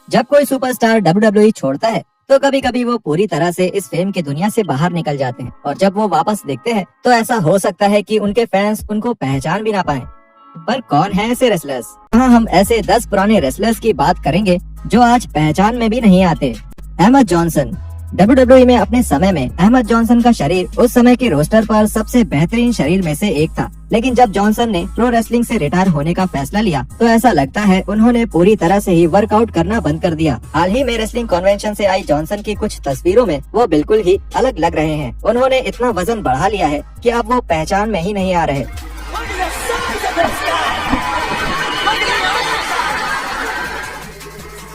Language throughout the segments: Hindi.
जब कोई सुपरस्टार WWE छोड़ता है तो कभी कभी वो पूरी तरह से इस फेम की दुनिया से बाहर निकल जाते हैं और जब वो वापस दिखते हैं तो ऐसा हो सकता है कि उनके फैंस उनको पहचान भी ना पाएं। पर कौन है ऐसे रेसलर्स? हाँ, हम ऐसे 10 पुराने रेसलर्स की बात करेंगे जो आज पहचान में भी नहीं आते। अहमद जॉनसन। WWE में अपने समय में अहमद जॉनसन का शरीर उस समय के रोस्टर पर सबसे बेहतरीन शरीर में से एक था, लेकिन जब जॉनसन ने प्रो रेसलिंग से रिटायर होने का फैसला लिया तो ऐसा लगता है उन्होंने पूरी तरह से ही वर्कआउट करना बंद कर दिया। हाल ही में रेसलिंग कन्वेंशन से आई जॉनसन की कुछ तस्वीरों में वो बिल्कुल ही अलग लग रहे हैं। उन्होंने इतना वजन बढ़ा लिया है कि अब वो पहचान में ही नहीं आ रहे।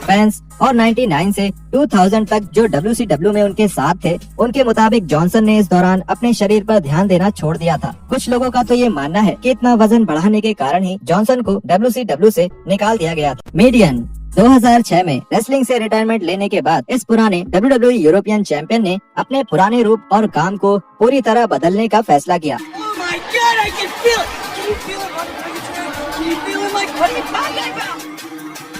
फैंस और 99 से 2000 तक जो WCW में उनके साथ थे, उनके मुताबिक जॉनसन ने इस दौरान अपने शरीर पर ध्यान देना छोड़ दिया था। कुछ लोगों का तो ये मानना है कि इतना वजन बढ़ाने के कारण ही जॉनसन को WCW से निकाल दिया गया था। मीडियन। 2006 में रेसलिंग से रिटायरमेंट लेने के बाद इस पुराने WWE यूरोपियन चैंपियन ने अपने पुराने रूप और काम को पूरी तरह बदलने का फैसला किया।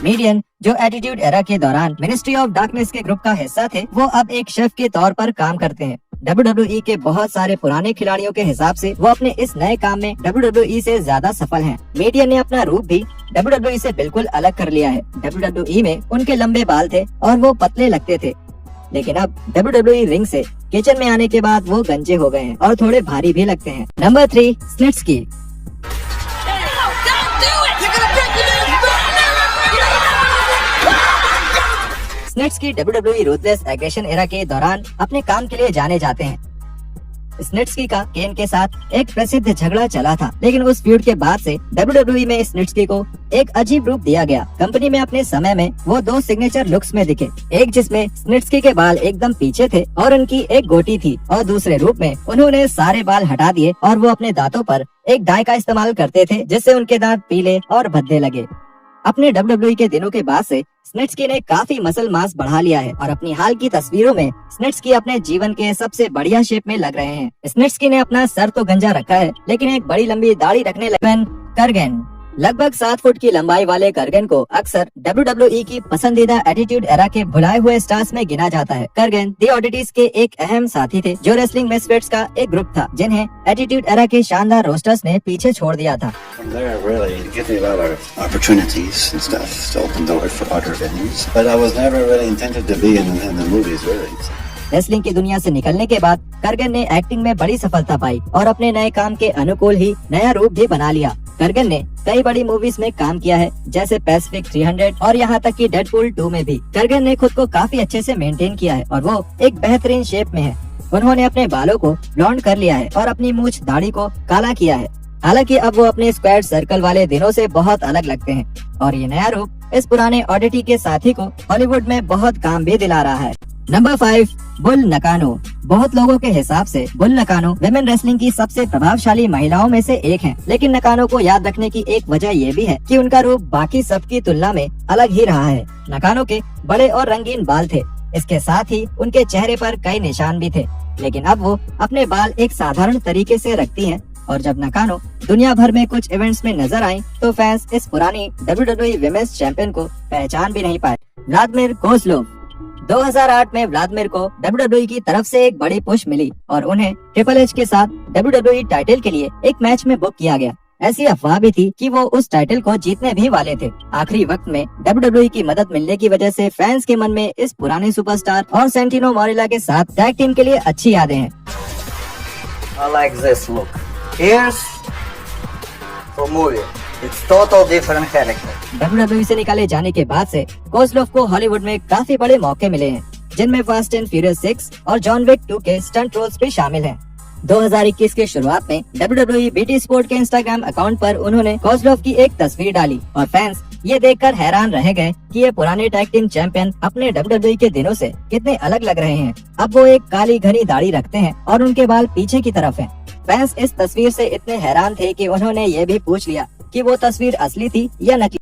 मीडियन, जो एटीट्यूड एरा के दौरान मिनिस्ट्री ऑफ डार्कनेस के ग्रुप का हिस्सा थे, वो अब एक शेफ के तौर पर काम करते हैं। WWE के बहुत सारे पुराने खिलाड़ियों के हिसाब से वो अपने इस नए काम में WWE से ज्यादा सफल हैं। मीडियन ने अपना रूप भी WWE से बिल्कुल अलग कर लिया है। WWE में उनके लंबे बाल थे और वो पतले लगते थे, लेकिन अब WWE रिंग से किचन में आने के बाद वो गंजे हो गए हैं और थोड़े भारी भी लगते हैं। Number 3, स्निट्स्की। स्निट्स्की WWE ruthless aggression era के दौरान अपने काम के लिए जाने जाते हैं। स्निट्स्की का केन के साथ एक प्रसिद्ध झगड़ा चला था, लेकिन उस फ्यूड के बाद से WWE में स्निट्स्की को एक अजीब रूप दिया गया। कंपनी में अपने समय में वो 2 सिग्नेचर लुक्स में दिखे, एक जिसमें स्निट्स्की के बाल एकदम पीछे थे और उनकी एक गोटी थी, और दूसरे रूप में उन्होंने सारे बाल हटा दिए और वो अपने दांतों पर एक डाई का इस्तेमाल करते थे, जिससे उनके दांत पीले और भद्दे लगे। अपने WWE के दिनों के बाद से स्निट्स्की ने काफी मसल मास बढ़ा लिया है और अपनी हाल की तस्वीरों में स्निट्स्की अपने जीवन के सबसे बढ़िया शेप में लग रहे हैं। स्निट्स्की ने अपना सर तो गंजा रखा है, लेकिन एक बड़ी लंबी दाढ़ी रखने लगे। कर्गन। लगभग 7 फुट की लंबाई वाले कर्गन को अक्सर WWE की पसंदीदा एटीट्यूड एरा के भुलाए हुए स्टार्स में गिना जाता है। कर्गन दी ऑडिटीज के एक अहम साथी थे, जो रेसलिंग मिसफिट्स का एक ग्रुप था, जिन्हें एटीट्यूड एरा के शानदार रोस्टर्स ने पीछे छोड़ दिया था। रेसलिंग की दुनिया से निकलने के बाद कर्गन ने एक्टिंग में बड़ी सफलता पाई और अपने नए काम के अनुकूल ही नया रूप भी बना लिया। कर्गन ने कई बड़ी मूवीज में काम किया है, जैसे पैसिफिक 300 और यहाँ तक कि डेडपूल 2 में भी। कर्गन ने खुद को काफी अच्छे से मेंटेन किया है और वो एक बेहतरीन शेप में है। उन्होंने अपने बालों को ब्लॉन्ड कर लिया है और अपनी मूंछ दाढ़ी को काला किया है। हालांकि अब वो अपने स्क्वायर सर्कल वाले दिनों से बहुत अलग लगते हैं और ये नया रूप इस पुराने ऑडिटी के साथी को हॉलीवुड में बहुत काम भी दिला रहा है। नंबर 5, बुल नकानो। बहुत लोगों के हिसाब से बुल नकानो विमेन रेसलिंग की सबसे प्रभावशाली महिलाओं में से एक हैं, लेकिन नकानो को याद रखने की एक वजह ये भी है कि उनका रूप बाकी सबकी तुलना में अलग ही रहा है। नकानो के बड़े और रंगीन बाल थे, इसके साथ ही उनके चेहरे पर कई निशान भी थे, लेकिन अब वो अपने बाल एक साधारण तरीके से रखती हैं। और जब नकानो दुनिया भर में कुछ इवेंट्स में नजर आई तो फैंस इस पुरानी WWE विमेन्स चैंपियन को पहचान भी नहीं पाए। Vladimir Kozlov. 2008 में व्लादिमीर को WWE की तरफ से एक बड़ी पुश मिली और उन्हें ट्रिपल एच के साथ WWE टाइटल के लिए एक मैच में बुक किया गया। ऐसी अफवाह भी थी कि वो उस टाइटल को जीतने भी वाले थे। आखिरी वक्त में WWE की मदद मिलने की वजह से फैंस के मन में इस पुराने सुपरस्टार और सेंटिनो मोरेला के साथ टैग टीम के लिए अच्छी यादें हैं। I like this look. Here's for movie. It's total different character. WWE से निकाले जाने के बाद से कोज़लोव को हॉलीवुड में काफी बड़े मौके मिले हैं, जिनमें फास्ट एंड फ्यूरियस 6 और जॉन विक 2 के स्टंट रोल्स भी शामिल हैं। 2021 के शुरुआत में WWE BT स्पोर्ट के इंस्टाग्राम अकाउंट पर उन्होंने कोज़लोव की एक तस्वीर डाली और फैंस ये देखकर हैरान रह गए कि ये पुराने टैग टीम चैंपियन अपने WWE के दिनों से कितने अलग लग रहे हैं। अब वो एक काली घनी दाढ़ी रखते हैं और उनके बाल पीछे की तरफ हैं। फैंस इस तस्वीर से इतने हैरान थे कि उन्होंने ये भी पूछ लिया कि वो तस्वीर असली थी या नकली।